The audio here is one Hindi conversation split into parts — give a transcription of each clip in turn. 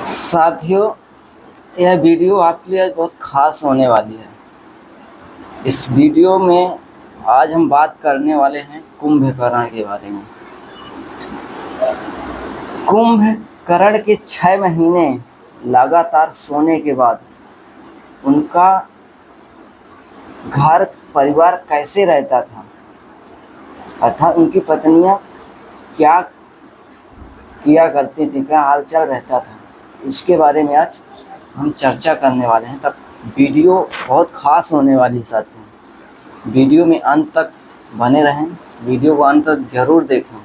साथियों, यह वीडियो आपके लिए आज बहुत ख़ास होने वाली है। इस वीडियो में आज हम बात करने वाले हैं कुंभकर्ण के बारे में। कुंभकर्ण के 6 महीने लगातार सोने के बाद उनका घर परिवार कैसे रहता था, अर्थात उनकी पत्नियां क्या किया करती थी, क्या हालचाल रहता था, इसके बारे में आज हम चर्चा करने वाले हैं। तब वीडियो बहुत ख़ास होने वाली है साथियों। वीडियो में अंत तक बने रहें, वीडियो को अंत तक ज़रूर देखें,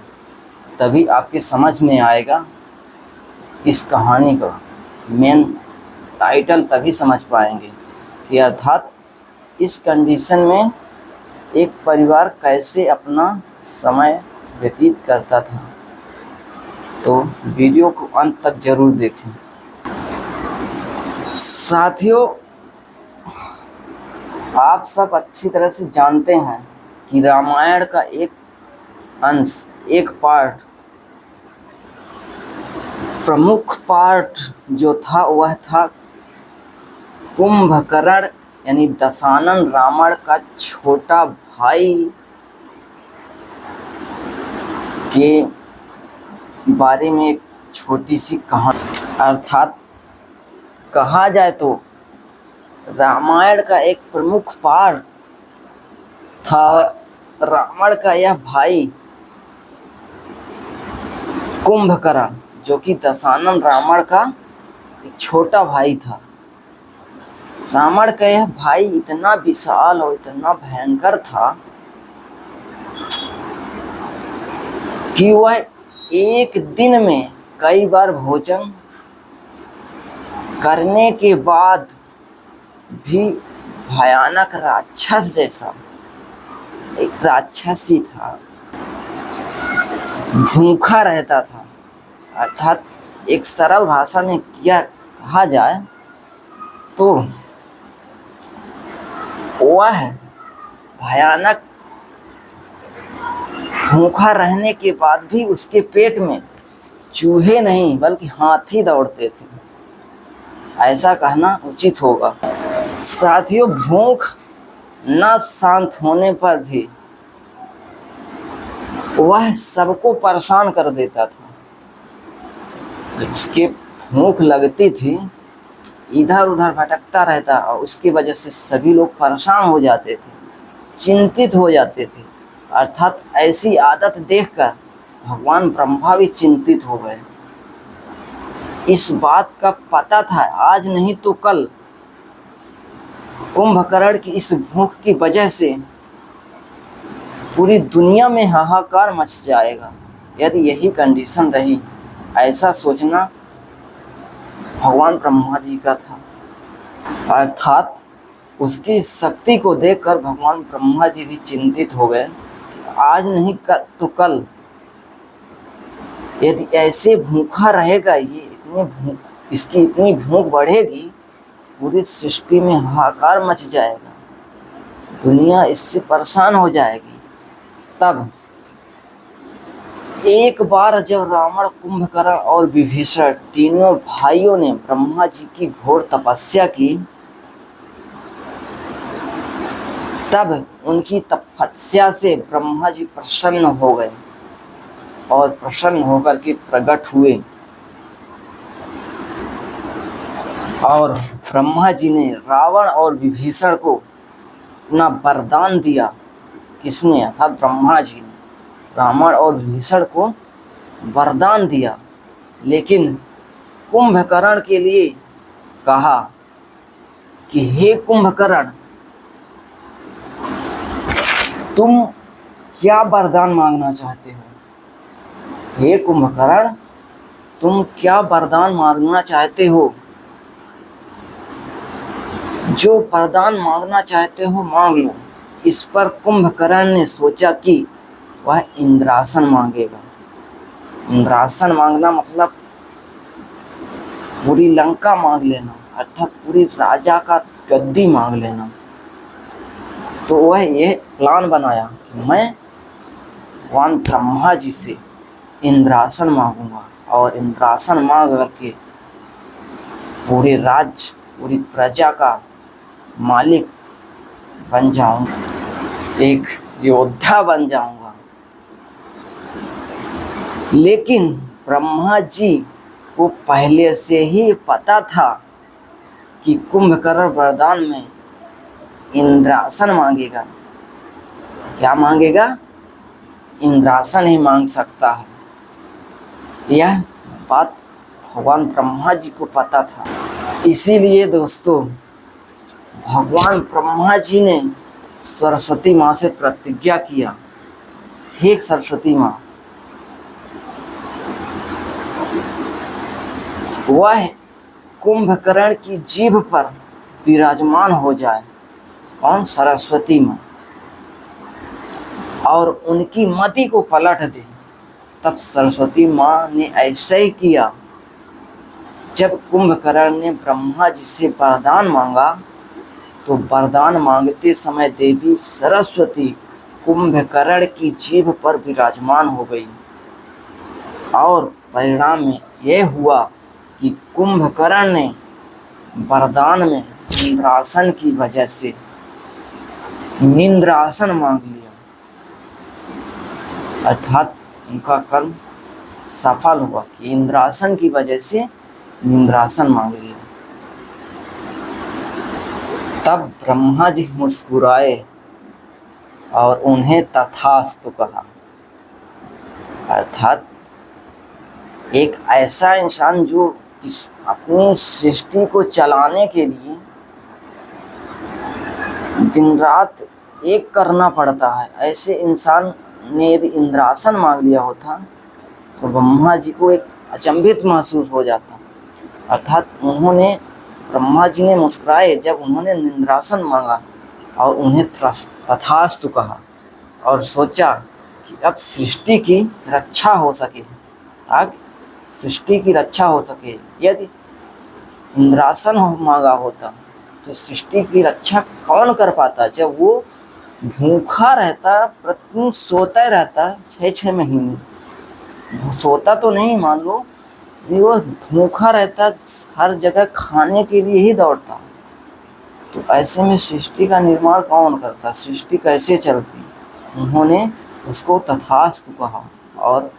तभी आपके समझ में आएगा इस कहानी का मेन टाइटल, तभी समझ पाएंगे कि अर्थात इस कंडीशन में एक परिवार कैसे अपना समय व्यतीत करता था। तो वीडियो को अंत तक ज़रूर देखें। साथियों, आप सब अच्छी तरह से जानते हैं कि रामायण का एक अंश, एक पार्ट, प्रमुख पार्ट जो था वह था कुंभकर्ण यानी दशानन रावण का छोटा भाई के बारे में एक छोटी सी कहानी। अर्थात कहा जाए तो रामायण का एक प्रमुख पार्ट था रावण का यह भाई कुंभकर्ण, जो कि दशानन रावण का एक छोटा भाई था। रावण का यह भाई इतना विशाल और इतना भयंकर था कि वह एक दिन में कई बार भोजन करने के बाद भी भयानक राक्षस जैसा एक राक्षसी था, भूखा रहता था। अर्थात एक सरल भाषा में क्या कहा जाए तो वह भयानक भूखा रहने के बाद भी उसके पेट में चूहे नहीं बल्कि हाथी दौड़ते थे, ऐसा कहना उचित होगा। साथियों, भूख न शांत होने पर भी वह सबको परेशान कर देता था। जब उसके भूख लगती थी, इधर उधर भटकता रहता और उसकी वजह से सभी लोग परेशान हो जाते थे, चिंतित हो जाते थे। अर्थात ऐसी आदत देखकर भगवान ब्रह्मा भी चिंतित हो गए। इस बात का पता था आज नहीं तो कल कुंभकर्ण की इस भूख की वजह से पूरी दुनिया में हाहाकार मच जाएगा यदि यही कंडीशन रही। ऐसा सोचना भगवान ब्रह्मा जी का था। अर्थात उसकी शक्ति को देखकर भगवान ब्रह्मा जी भी चिंतित हो गए। आज नहीं तो कल यदि ऐसे भूखा रहेगा, इसकी इतनी भूख बढ़ेगी, पूरी सृष्टि में हाहाकार मच जाएगा, दुनिया इससे परेशान हो जाएगी। तब एक बार जब रावण, कुंभकर्ण और विभीषण तीनों भाइयों ने ब्रह्मा जी की घोर तपस्या की, तब उनकी तपस्या से ब्रह्मा जी प्रसन्न हो गए और प्रसन्न होकर के प्रकट हुए और ब्रह्मा जी ने रावण और विभीषण को अपना वरदान दिया। किसने? अर्थात ब्रह्मा जी ने रावण और विभीषण को वरदान दिया, लेकिन कुंभकर्ण के लिए कहा कि हे कुंभकर्ण, तुम क्या वरदान मांगना चाहते हो? हे कुंभकर्ण, तुम क्या वरदान मांगना चाहते हो? जो वरदान मांगना चाहते हो मांग लो। इस पर कुंभकर्ण ने सोचा कि वह इंद्रासन मांगेगा। इंद्रासन मांगना मतलब पूरी लंका मांग लेना, अर्थात पूरी राजा का गद्दी मांग लेना। तो वह ये प्लान बनाया कि मैं भगवान ब्रह्मा जी से इंद्रासन मांगूंगा और इंद्रासन मांग करके पूरे राज्य, पूरी प्रजा का मालिक बन जाऊंगा, एक योद्धा बन जाऊंगा। लेकिन ब्रह्मा जी को पहले से ही पता था कि कुंभकर्ण वरदान में इंद्रासन मांगेगा। क्या मांगेगा? इंद्रासन ही मांग सकता है। यह बात भगवान ब्रह्मा जी को पता था। इसीलिए दोस्तों, भगवान ब्रह्मा जी ने सरस्वती माँ से प्रतिज्ञा किया, हे सरस्वती माँ, वह कुंभकर्ण की जीभ पर विराजमान हो जाए। कौन? सरस्वती माँ। और उनकी मति को पलट दे। तब सरस्वती माँ ने ऐसा ही किया। जब कुंभकर्ण ने ब्रह्मा जी से वरदान मांगा, तो वरदान मांगते समय देवी सरस्वती कुंभकर्ण की जीभ पर विराजमान हो गई। और परिणाम में यह हुआ कि कुंभकर्ण ने वरदान में इंद्रासन की वजह से निंद्रासन मांग लिया, अर्थात उनका कर्म सफल हुआ कि इंद्रासन की वजह से निंद्रासन मांग लिया। तब ब्रह्मा जी मुस्कुराए और उन्हें तथास्तु कहा। अर्थात एक ऐसा इंसान जो अपनी सृष्टि को चलाने के लिए दिन रात एक करना पड़ता है, ऐसे इंसान ने यदि इंद्रासन मांग लिया होता तो ब्रह्मा जी को एक अचंभित महसूस हो जाता। अर्थात ब्रह्मा जी ने मुस्कुराए जब उन्होंने निंद्रासन मांगा और उन्हें तथास्तु कहा, और सोचा कि अब सृष्टि की रक्षा हो सके, ताकि सृष्टि की रक्षा हो सके। यदि इंद्रासन मांगा होता तो सृष्टि की रक्षा कौन कर पाता? जब वो भूखा रहता, प्रतिदिन सोता रहता 6-6 महीने, सोता तो नहीं, मान लो वो भूखा रहता, हर जगह खाने के लिए ही दौड़ता, तो ऐसे में सृष्टि का निर्माण कौन करता? सृष्टि कैसे चलती? उन्होंने उसको तथास्तु कहा और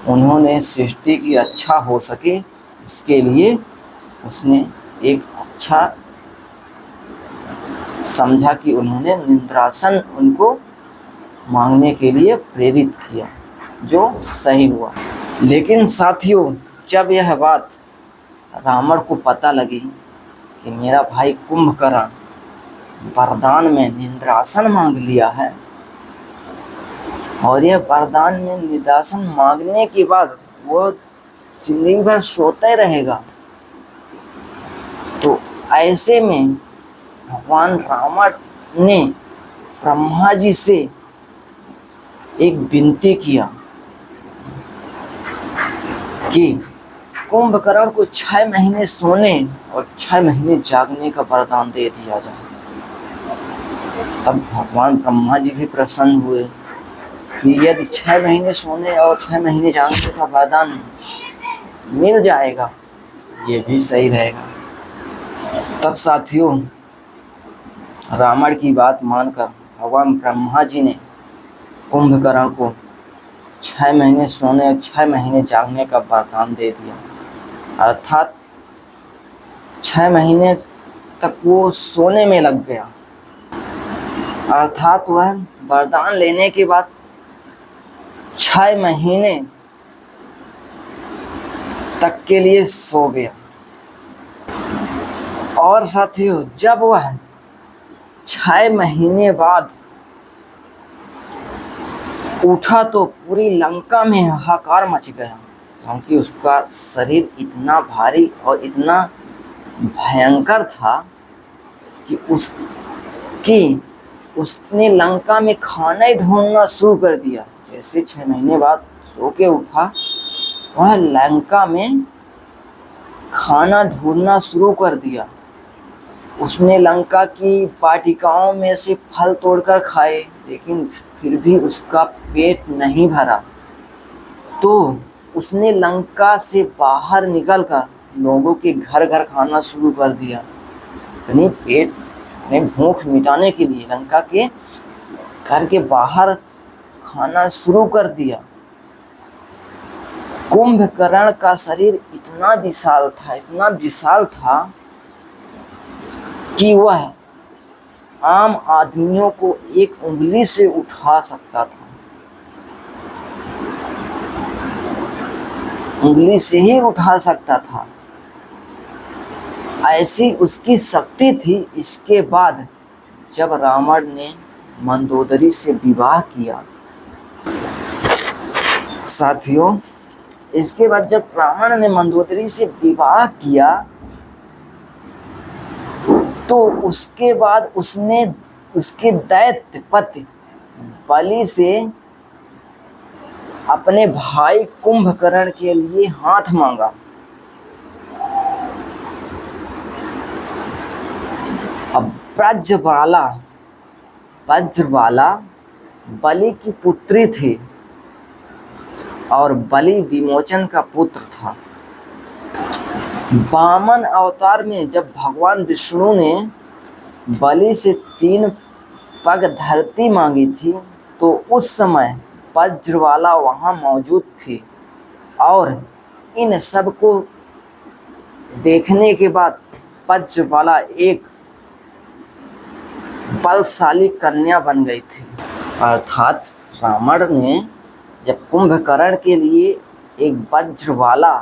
उन्होंने सृष्टि की रक्षा हो सके इसके लिए उसने एक अच्छा समझा कि उन्होंने निंद्रासन उनको मांगने के लिए प्रेरित किया, जो सही हुआ। लेकिन साथियों, जब यह बात रावण को पता लगी कि मेरा भाई कुंभकर्ण वरदान में निंद्रासन मांग लिया है और यह वरदान में निंद्रासन मांगने के बाद वह जिंदगी भर सोता ही रहेगा, तो ऐसे में भगवान रावण ने ब्रह्मा जी से एक विनती किया कि कुंभकर्ण को 6 महीने सोने और 6 महीने जागने का वरदान दे दिया जाए। तब भगवान ब्रह्मा जी भी प्रसन्न हुए कि यदि 6 महीने सोने और 6 महीने जागने का वरदान मिल जाएगा, ये भी सही रहेगा। तब साथियों, रावण की बात मानकर भगवान ब्रह्मा जी ने कुंभकर्ण को 6 महीने सोने और 6 महीने जागने का वरदान दे दिया। अर्थात 6 महीने तक वो सोने में लग गया, अर्थात वह वरदान लेने के बाद 6 महीने तक के लिए सो गया। और साथियों, जब वह 6 महीने बाद उठा तो पूरी लंका में हाहाकार मच गया, क्योंकि उसका शरीर इतना भारी और इतना भयंकर था कि उसने लंका में खाना ही ढूंढना शुरू कर दिया। जैसे 6 महीने बाद सो के उठा, वह लंका में खाना ढूंढना शुरू कर दिया। उसने लंका की वाटिकाओं में से फल तोड़कर खाए, लेकिन फिर भी उसका पेट नहीं भरा। तो उसने लंका से बाहर निकलकर लोगों के घर घर खाना शुरू कर दिया। अपनी पेट में भूख मिटाने के लिए लंका के घर के बाहर खाना शुरू कर दिया। कुंभकर्ण का शरीर इतना विशाल था कि वह आम आदमियों को एक उंगली से उठा सकता था, उंगली से ही उठा सकता था, ऐसी उसकी शक्ति थी। इसके बाद जब रावण ने मंदोदरी से विवाह किया, साथियों, इसके बाद जब रावण ने मंदोदरी से विवाह किया तो उसके बाद उसने उसके दैत्य पति बलि से अपने भाई कुंभकर्ण के लिए हाथ मांगा। अब वज्रबाला बलि की पुत्री थी और बलि विमोचन का पुत्र था। वामन अवतार में जब भगवान विष्णु ने बलि से 3 पग धरती मांगी थी तो उस समय वज्रबाला वहाँ मौजूद थी और इन सब को देखने के बाद वज्रबाला एक बलशाली कन्या बन गई थी। अर्थात रावण ने जब कुंभकर्ण के लिए एक वज्रबाला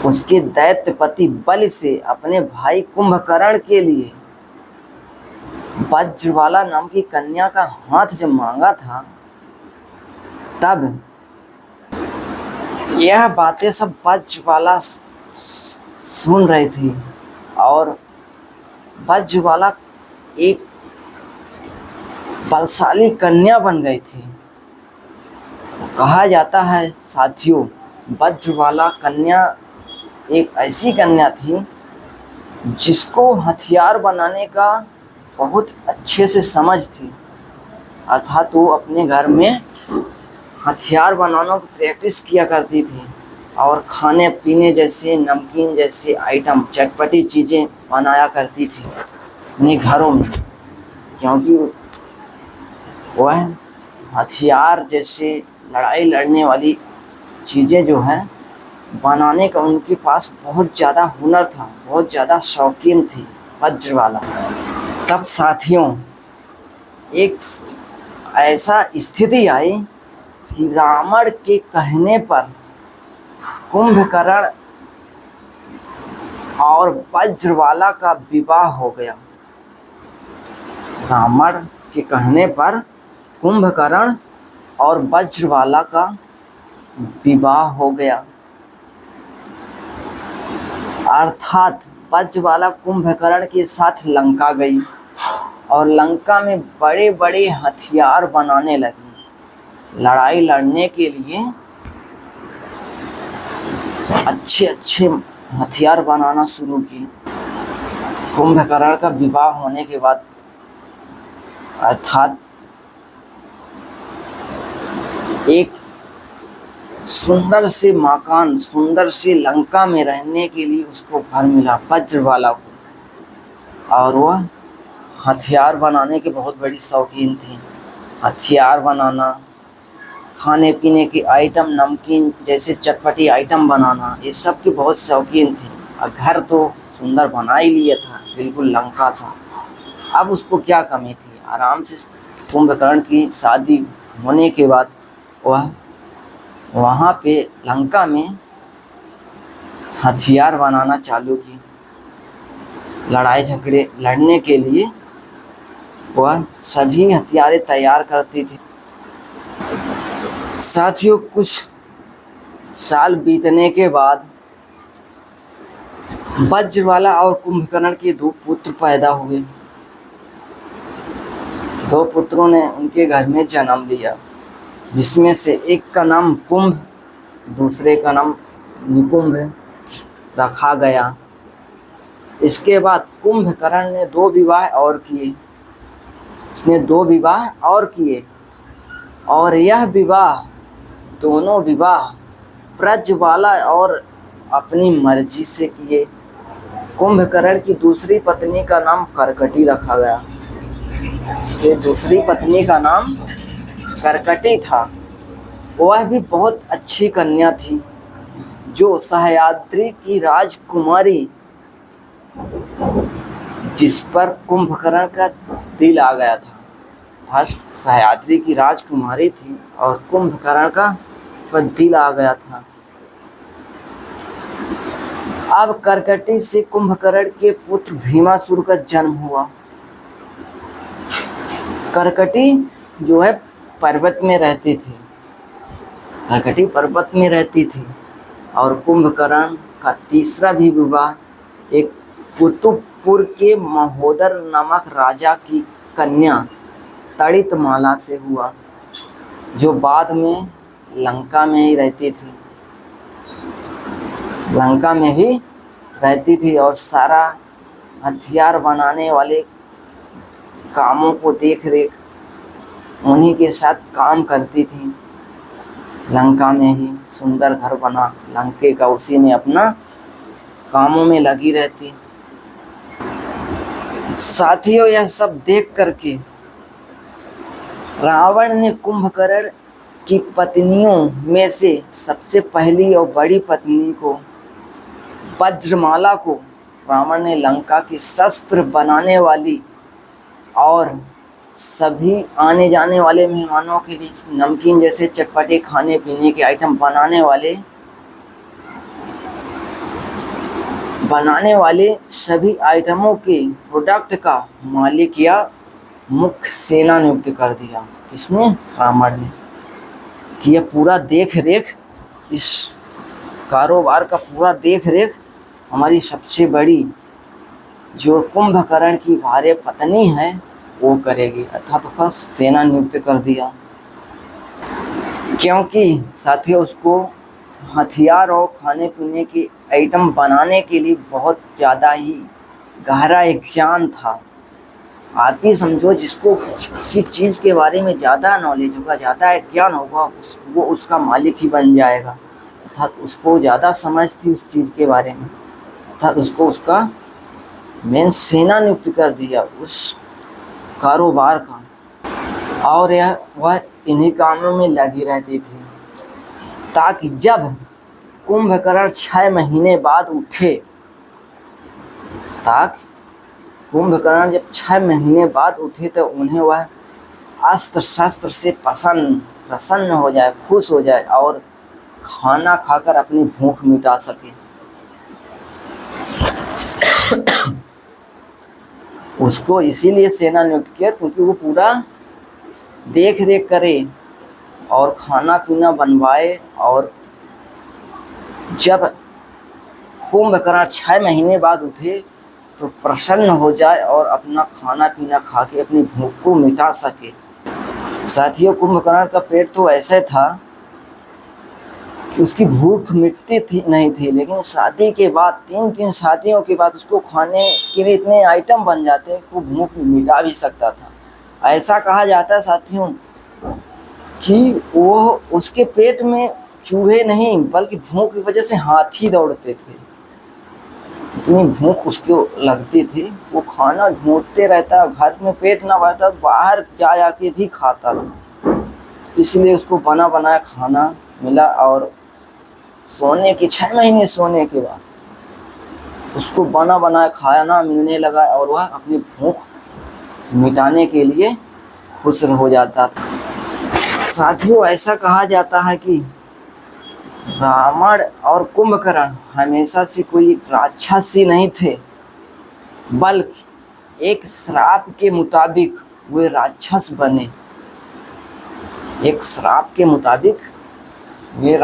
उसके दैत्यपति बलि से अपने भाई कुंभकर्ण के लिए वज्रबाला नाम की कन्या का हाथ जब मांगा था, तब यह बातें सब वज्रबाला सुन रही थी और वज्रबाला एक बलशाली कन्या बन गई थी। कहा जाता है साथियों, वज्रबाला कन्या एक ऐसी कन्या थी जिसको हथियार बनाने का बहुत अच्छे से समझ थी। अर्थात वो अपने घर में हथियार बनाने की प्रैक्टिस किया करती थी और खाने पीने जैसे नमकीन जैसे आइटम, चटपटी चीज़ें बनाया करती थी अपने घरों में, क्योंकि वह हथियार जैसे लड़ाई लड़ने वाली चीज़ें जो हैं बनाने का उनके पास बहुत ज़्यादा हुनर था, बहुत ज़्यादा शौकीन थी वज्रबाला। तब साथियों एक ऐसा स्थिति आई कि रावण के कहने पर कुंभकर्ण और वज्रबाला का विवाह हो गया। रावण के कहने पर कुंभकर्ण और वज्रबाला का विवाह हो गया। अर्थात वज्रबाला कुंभकर्ण के साथ लंका गई और लंका में बड़े बड़े हथियार बनाने लगी। लड़ाई लड़ने के लिए अच्छे अच्छे हथियार बनाना शुरू की। कुंभकर्ण का विवाह होने के बाद अर्थात एक सुंदर से मकान, सुंदर से लंका में रहने के लिए उसको घर मिला वज्रबाला को, और वह हथियार बनाने के बहुत बड़ी शौकीन थी। हथियार बनाना, खाने पीने के आइटम, नमकीन जैसे चटपटी आइटम बनाना, ये सब की बहुत शौकीन थी। और घर तो सुंदर बना ही लिया था, बिल्कुल लंका सा। अब उसको क्या कमी थी? आराम से कुंभकर्ण की शादी होने के बाद वह वहाँ पे लंका में हथियार बनाना चालू की। लड़ाई झगड़े लड़ने के लिए वह सभी हथियारें तैयार करती थी। साथियों कुछ साल बीतने के बाद वज्रबाला और कुंभकर्ण के 2 पुत्र पैदा हुए। 2 पुत्रों ने उनके घर में जन्म लिया, जिसमें से एक का नाम कुंभ, दूसरे का नाम निकुंभ रखा गया। इसके बाद कुंभकर्ण ने 2 विवाह और किए। उसने 2 विवाह और किए और यह विवाह, दोनों विवाह प्रज्वाला और अपनी मर्जी से किए। कुंभकर्ण की दूसरी पत्नी का नाम कर्कटी रखा गया। उसकी दूसरी पत्नी का नाम कर्कटी था। वह भी बहुत अच्छी कन्या थी, जो सह्याद्री की राजकुमारी, जिस पर कुंभकर्ण का दिल आ गया था। सह्याद्री की राजकुमारी थी और कुंभकर्ण का पर दिल आ गया था। अब कर्कटी से कुंभकर्ण के पुत्र भीमासुर का जन्म हुआ। कर्कटी जो है पर्वत में रहती थी। कर्कटी पर्वत में रहती थी और कुंभकर्ण का तीसरा भी विवाह एक कुतुबपुर के महोदर नामक राजा की कन्या तड़ितमाला से हुआ, जो बाद में लंका में ही रहती थी। लंका में ही रहती थी और सारा हथियार बनाने वाले कामों को देख रेख उन्हीं के साथ काम करती थी। लंका में ही सुंदर घर बना लंके का, उसी में अपना कामों में लगी रहती। साथियों, यह सब देख करके रावण ने कुंभकर्ण की पत्नियों में से सबसे पहली और बड़ी पत्नी को, वज्रमाला को, रावण ने लंका की शस्त्र बनाने वाली और सभी आने जाने वाले मेहमानों के लिए नमकीन जैसे चटपटे खाने पीने के आइटम बनाने वाले सभी आइटमों के प्रोडक्ट का मालिक या मुख्य सेना नियुक्त कर दिया। किसने? रावण ने। कि यह पूरा देख रेख, इस कारोबार का पूरा देख रेख हमारी सबसे बड़ी जो कुंभकर्ण की भार्य पत्नी है वो करेगी। अर्थात उसका सेना नियुक्त कर दिया, क्योंकि साथियों उसको हथियार और खाने पीने के आइटम बनाने के लिए बहुत ज़्यादा ही गहरा एक ज्ञान था। आप ही समझो, जिसको किसी चीज़ के बारे में ज़्यादा नॉलेज होगा, ज़्यादा ज्ञान होगा, वो उसका मालिक ही बन जाएगा। अर्थात उसको ज़्यादा समझ थी उस चीज़ के बारे में, अर्थात उसको उसका मेन सेना नियुक्त कर दिया उस कारोबार का। और वह इन्हीं कामों में लगी रहती थी, ताकि जब कुंभकर्ण 6 महीने बाद उठे, जब 6 महीने बाद उठे तो उन्हें वह अस्त्र शस्त्र से प्रसन्न हो जाए, खुश हो जाए और खाना खाकर अपनी भूख मिटा सके। उसको इसीलिए सेना नियुक्त किया क्योंकि वो पूरा देख रेख करे और खाना पीना बनवाए, और जब कुंभकर्ण 6 महीने बाद उठे तो प्रसन्न हो जाए और अपना खाना पीना खा के अपनी भूख को मिटा सके। साथियों, कुंभकर्ण का पेट तो ऐसे था कि उसकी भूख मिटती नहीं थी, लेकिन शादी के बाद 3 शादियों के बाद उसको खाने के लिए इतने आइटम बन जाते कि वो भूख मिटा भी सकता था। ऐसा कहा जाता है साथियों कि वो उसके पेट में चूहे नहीं बल्कि भूख की वजह से हाथी दौड़ते थे। इतनी भूख उसको लगती थी, वो खाना ढूंढते रहता, घर में पेट ना भरता तो बाहर जा के भी खाता था। इसलिए उसको बना बनाया खाना मिला और सोने के 6 महीने सोने के बाद उसको बना बनाया खाना मिलने लगा और वह अपनी भूख मिटाने के लिए खुश हो जाता था। साथियों, ऐसा कहा जाता है कि रावण और कुंभकर्ण हमेशा से कोई राक्षस ही नहीं थे, बल्कि एक श्राप के मुताबिक वे राक्षस बने। एक श्राप के मुताबिक वे